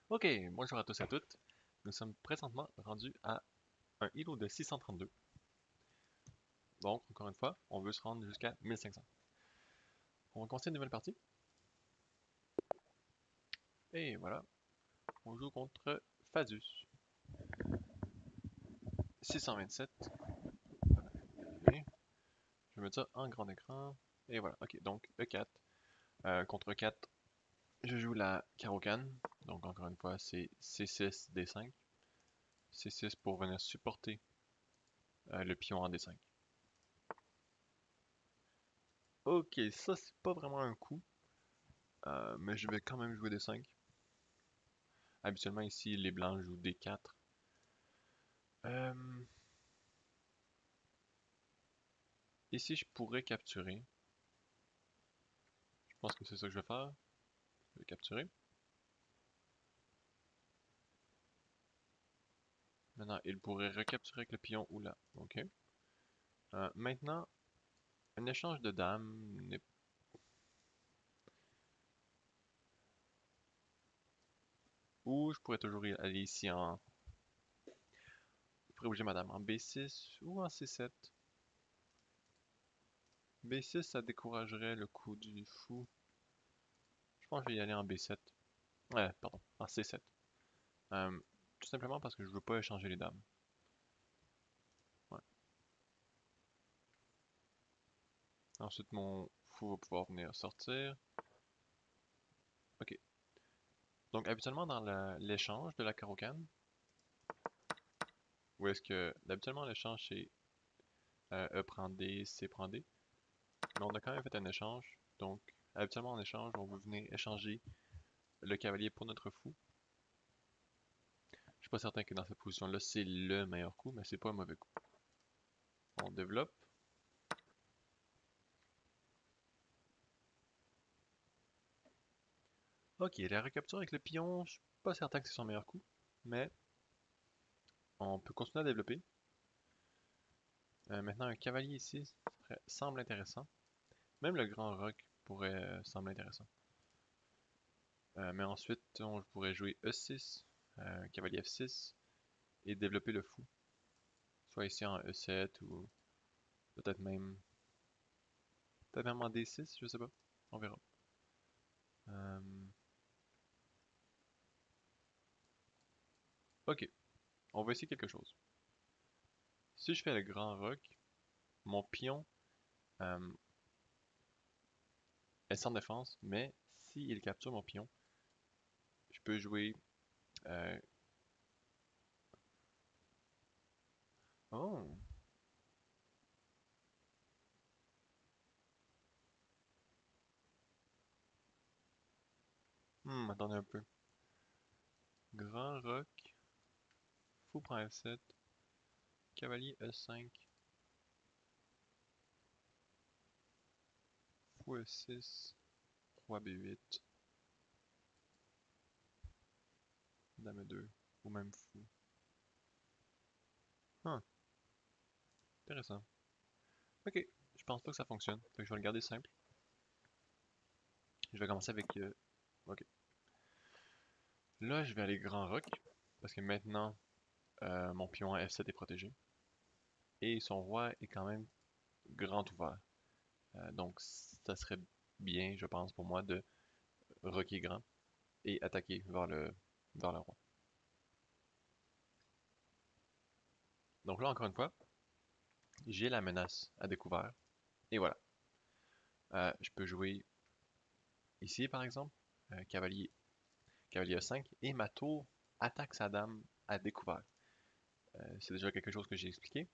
Ok, bonjour à tous et à toutes. Nous sommes présentement rendus à un îlot de 632. Donc, encore une fois, on veut se rendre jusqu'à 1500. On va commencer une nouvelle partie. Et voilà, on joue contre Phasus. 627. Et je vais mettre ça en grand écran. Et voilà, ok, donc E4. Contre E4, je joue la Caro-Can. Donc, encore une fois, c'est C6, D5. C6 pour venir supporter le pion en D5. Ok, ça c'est pas vraiment un coup, mais je vais quand même jouer D5. Habituellement ici, les blancs jouent D4. Euh, Ici, je pourrais capturer. Je pense que c'est ça que je vais faire. Je vais capturer. Maintenant, il pourrait recapturer avec le pion ou là. Ok. Maintenant, un échange de dames n'est... Ou je pourrais toujours aller ici en... Je pourrais bouger ma dame en B6 ou en C7. B6, ça découragerait le coup du fou. Je pense que je vais y aller en B7. Ouais, pardon, en C7. Euh, Tout simplement parce que je veux pas échanger les dames. Ouais. Ensuite, mon fou va pouvoir venir sortir. Ok. Donc, habituellement, dans l'échange de la carocane, où est-ce que, habituellement, l'échange, c'est E prend D, C prend D. Mais on a quand même fait un échange. Donc, habituellement, en échange, on veut venir échanger le cavalier pour notre fou. Je suis pas certain que dans cette position-là, c'est le meilleur coup, mais c'est pas un mauvais coup. On développe. Ok, la recapture avec le pion, je suis pas certain que c'est son meilleur coup, mais on peut continuer à développer. Maintenant, un cavalier ici semble intéressant. Même le grand roc pourrait sembler intéressant. Mais ensuite, on pourrait jouer E6, cavalier F6, et développer le fou. Soit ici en E7 ou peut-être même, peut-être même en D6, je sais pas. On verra. Euh, ok, on va essayer quelque chose. Si je fais le grand roc, mon pion euh, est sans défense, mais s'il capture mon pion, je peux jouer... euh, Oh! Attendez un peu. Grand roc, fou prend F7, cavalier E5, fou E6, roi B8, dame E2, ou même fou. Ah, intéressant. Ok, je pense pas que ça fonctionne, donc je vais le garder simple. Je vais commencer avec... ok. Là, je vais aller grand roc, parce que maintenant, mon pion à F7 est protégé. Et son roi est quand même grand ouvert. Donc, ça serait bien, je pense, pour moi de roquer grand et attaquer vers le roi. Donc là, encore une fois, j'ai la menace à découvert. Et voilà. Je peux jouer ici, par exemple, cavalier E5, et ma tour attaque sa dame à découvert. C'est déjà quelque chose que j'ai expliqué.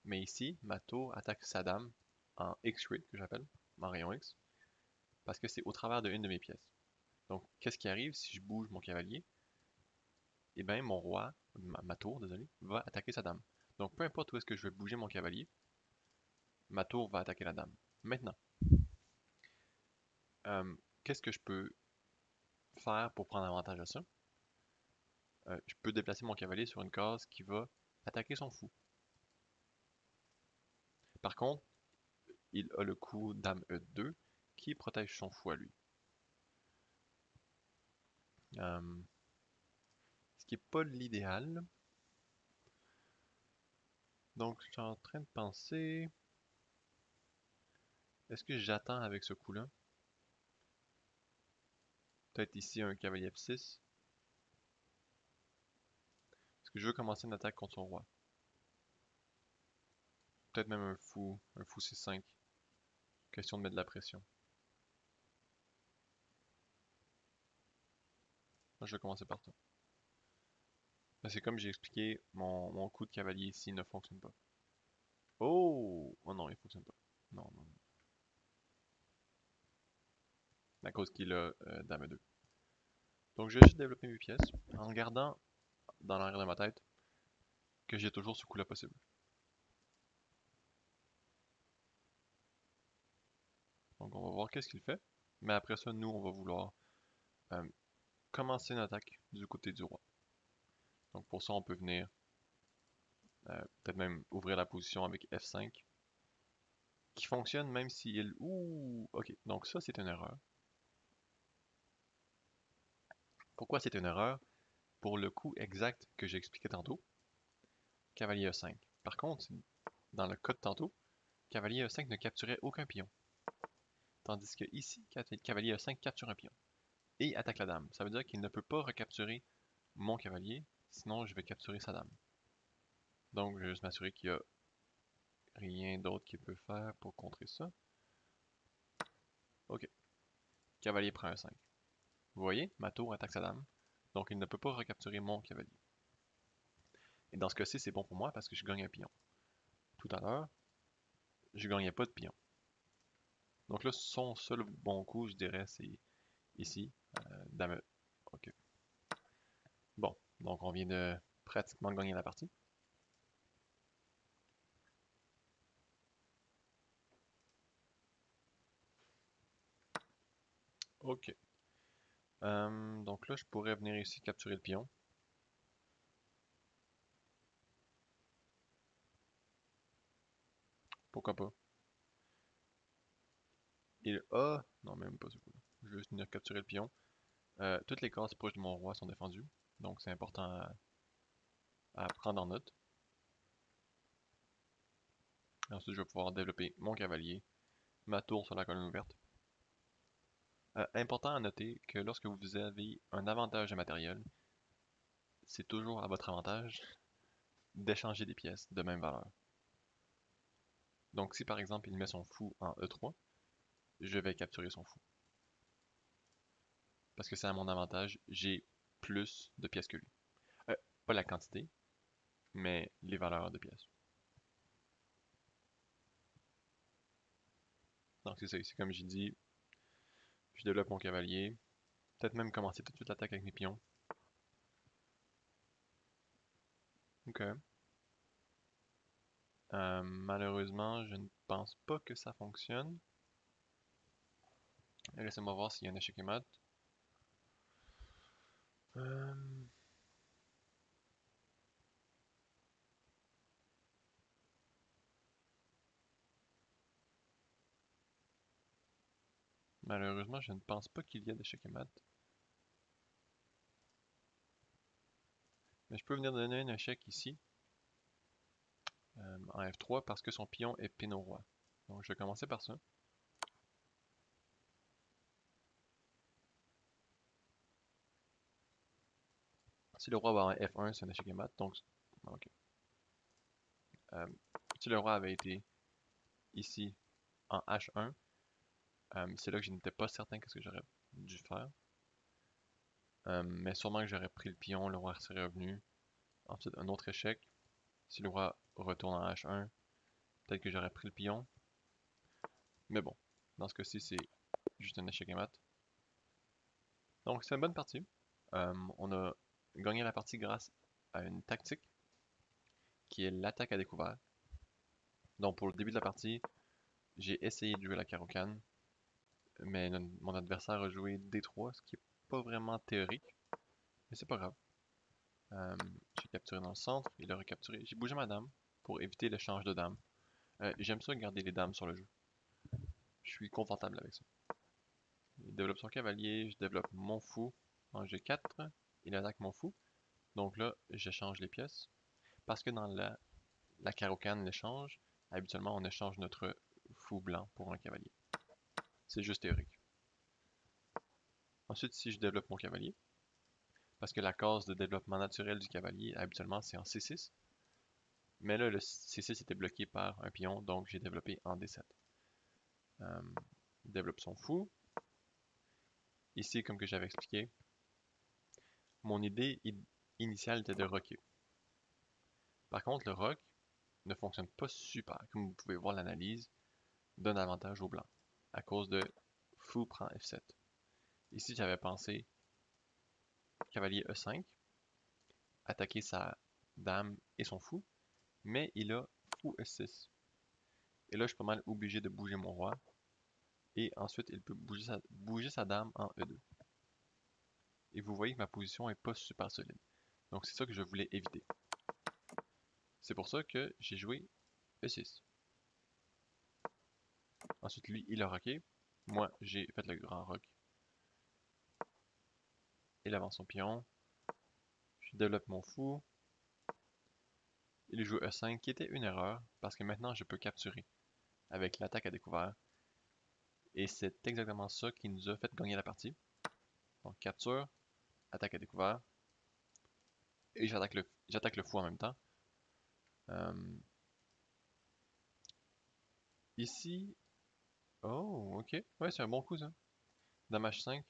Mais ici, ma tour attaque sa dame en X-ray, que j'appelle, en rayon X, parce que c'est au travers d'une de mes pièces. Donc, qu'est-ce qui arrive si je bouge mon cavalier? Eh bien, mon roi, ma tour, désolé, va attaquer sa dame. Donc, peu importe où est-ce que je vais bouger mon cavalier, ma tour va attaquer la dame. Maintenant, qu'est-ce que je peux faire pour prendre avantage de ça? Je peux déplacer mon cavalier sur une case qui va attaquer son fou. Par contre, il a le coup dame E2 qui protège son fou à lui. Euh, qui est pas l'idéal. Donc, je suis en train de penser... Est-ce que j'attends avec ce coup-là? Peut-être ici un cavalier F6. Est-ce que je veux commencer une attaque contre son roi? Peut-être même un fou C5. Question de mettre de la pression. Moi, je vais commencer par ça. C'est comme j'ai expliqué, mon coup de cavalier ici ne fonctionne pas. Oh! Oh non, il fonctionne pas. Non, non, non. À cause qu'il a dame 2. Donc je vais juste développer mes pièces en gardant dans l'arrière de ma tête que j'ai toujours ce coup-là possible. Donc on va voir qu'est-ce qu'il fait. Mais après ça, nous, on va vouloir euh, commencer une attaque du côté du roi. Donc pour ça, on peut venir peut-être même ouvrir la position avec F5. Qui fonctionne même si il... Ouh! Ok, donc ça c'est une erreur. Pourquoi c'est une erreur? Pour le coup exact que j'ai expliqué tantôt, cavalier E5. Par contre, dans le cas de tantôt, cavalier E5 ne capturait aucun pion. Tandis que ici, cavalier E5 capture un pion. Et attaque la dame. Ça veut dire qu'il ne peut pas recapturer mon cavalier, sinon je vais capturer sa dame. Donc je vais juste m'assurer qu'il n'y a rien d'autre qu'il peut faire pour contrer ça. Ok. Cavalier prend un 5. Vous voyez, ma tour attaque sa dame. Donc il ne peut pas recapturer mon cavalier. Et dans ce cas-ci, c'est bon pour moi parce que je gagne un pion. Tout à l'heure, je gagnais pas de pion. Donc là, son seul bon coup, je dirais, c'est ici. Dame. Ok. Bon, donc on vient de pratiquement gagner la partie. Ok. Donc là, je pourrais venir ici capturer le pion. Pourquoi pas? Il a... Non, même pas ce coup-là. Je vais juste venir capturer le pion. Toutes les cases proches de mon roi sont défendues. Donc c'est important à prendre en note. Ensuite, je vais pouvoir développer mon cavalier, ma tour sur la colonne ouverte. Important à noter que lorsque vous avez un avantage de matériel, c'est toujours à votre avantage d'échanger des pièces de même valeur. Donc si par exemple il met son fou en E3, je vais capturer son fou. Parce que c'est à mon avantage, j'ai plus de pièces que lui. Pas la quantité, mais les valeurs de pièces. Donc c'est ça ici, comme j'ai dit, je développe mon cavalier. Peut-être même commencer tout de suite l'attaque avec mes pions. Ok. Malheureusement, je ne pense pas que ça fonctionne. Laissez-moi voir s'il y a un échec et mat. Euh, Malheureusement, je ne pense pas qu'il y ait d'échec et mat. Mais je peux venir donner un échec ici, en F3, parce que son pion est pin au roi. Donc je vais commencer par ça. Si le roi va en F1, c'est un échec et mat. Donc, ok. Si le roi avait été ici en H1, c'est là que je n'étais pas certain qu'est-ce que j'aurais dû faire. Mais sûrement que j'aurais pris le pion, le roi serait revenu. Ensuite, un autre échec. Si le roi retourne en H1, peut-être que j'aurais pris le pion. Mais bon, dans ce cas-ci, c'est juste un échec et mat. Donc, c'est une bonne partie. On a gagné la partie grâce à une tactique qui est l'attaque à découvert. Donc, pour le début de la partie, j'ai essayé de jouer la carocane, mais mon adversaire a joué D3, ce qui est pas vraiment théorique, mais c'est pas grave. J'ai capturé dans le centre, il a recapturé. J'ai bougé ma dame pour éviter l'échange de dames. J'aime ça garder les dames sur le jeu. Je suis confortable avec ça. Il développe son cavalier, je développe mon fou en G4. Il attaque mon fou. Donc là, j'échange les pièces. Parce que dans la carocane l'échange, habituellement on échange notre fou blanc pour un cavalier. C'est juste théorique. Ensuite, si je développe mon cavalier, parce que la case de développement naturel du cavalier, habituellement, c'est en C6. Mais là, le C6 était bloqué par un pion, donc j'ai développé en D7. Développe son fou. Ici, comme que j'avais expliqué, mon idée initiale était de rocker. Par contre, le rock ne fonctionne pas super. Comme vous pouvez voir, l'analyse donne avantage au blanc, à cause de fou prend F7. Ici, j'avais pensé cavalier E5, attaquer sa dame et son fou, mais il a fou E6. Et là, je suis pas mal obligé de bouger mon roi. Et ensuite, il peut bouger sa dame en E2. Et vous voyez que ma position est pas super solide. Donc c'est ça que je voulais éviter. C'est pour ça que j'ai joué E6. Ensuite, lui, il a rocké. Moi, j'ai fait le grand rock. Il avance son pion. Je développe mon fou. Il joue E5, qui était une erreur, parce que maintenant, je peux capturer avec l'attaque à découvert. Et c'est exactement ça qui nous a fait gagner la partie. Donc capture, attaque à découvert. Et j'attaque le fou en même temps. Ici... Oh, ok. Ouais, c'est un bon coup, ça. Dame H5.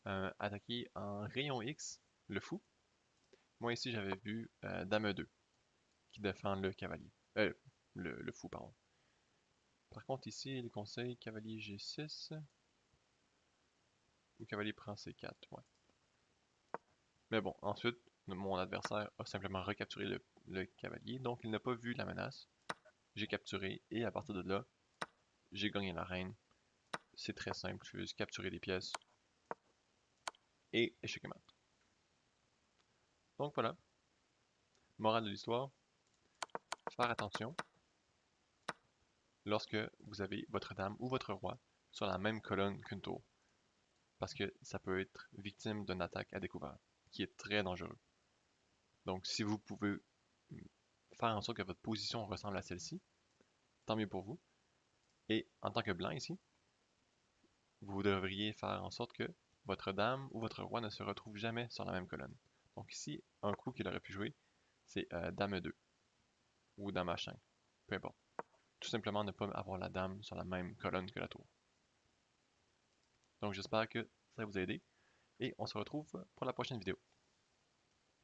Attaquer en rayon X, le fou. Moi ici j'avais vu Dame E2 qui défend le cavalier. Le fou, pardon. Par contre ici, le conseil cavalier G6 ou cavalier prend C4, ouais. Mais bon, ensuite, mon adversaire a simplement recapturé le cavalier, donc il n'a pas vu la menace. J'ai capturé et à partir de là, j'ai gagné la reine. C'est très simple, je vais juste capturer des pièces et échec et mat. Donc voilà, morale de l'histoire, faire attention lorsque vous avez votre dame ou votre roi sur la même colonne qu'une tour. Parce que ça peut être victime d'une attaque à découvert, qui est très dangereux. Donc si vous pouvez faire en sorte que votre position ressemble à celle-ci, tant mieux pour vous. Et en tant que blanc ici, vous devriez faire en sorte que votre dame ou votre roi ne se retrouve jamais sur la même colonne. Donc ici, un coup qu'il aurait pu jouer, c'est dame E2 ou dame H5, peu importe. Tout simplement ne pas avoir la dame sur la même colonne que la tour. Donc j'espère que ça vous a aidé et on se retrouve pour la prochaine vidéo.